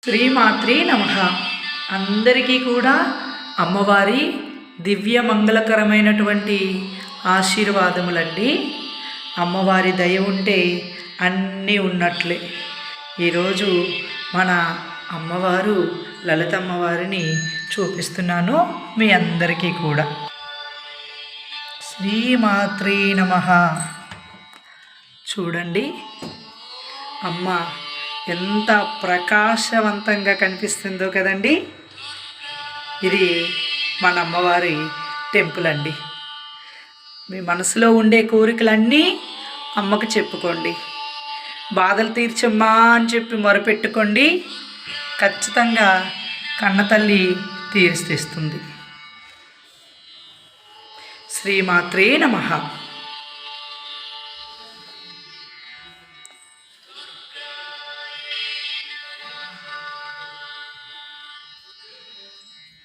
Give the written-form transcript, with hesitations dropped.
శ్రీమాత్రే నమః. అందరికీ కూడా అమ్మవారి దివ్య మంగళకరమైనటువంటి ఆశీర్వాదములండి. అమ్మవారి దయ ఉంటే అన్నీ ఉన్నట్లే. ఈరోజు మన అమ్మవారు లలితమ్మవారిని చూపిస్తున్నాను మీ అందరికీ కూడా. శ్రీమాత్రే నమః. చూడండి అమ్మ ఎంత ప్రకాశవంతంగా కనిపిస్తుందో కదండి. ఇది మన అమ్మవారి టెంపుల్ అండి. మీ మనసులో ఉండే కోరికలన్నీ అమ్మకు చెప్పుకోండి. బాధలు తీర్చమ్మా అని చెప్పి మొరపెట్టుకోండి. ఖచ్చితంగా కన్నతల్లి తీర్చిస్తుంది. శ్రీమాత్రే నమః.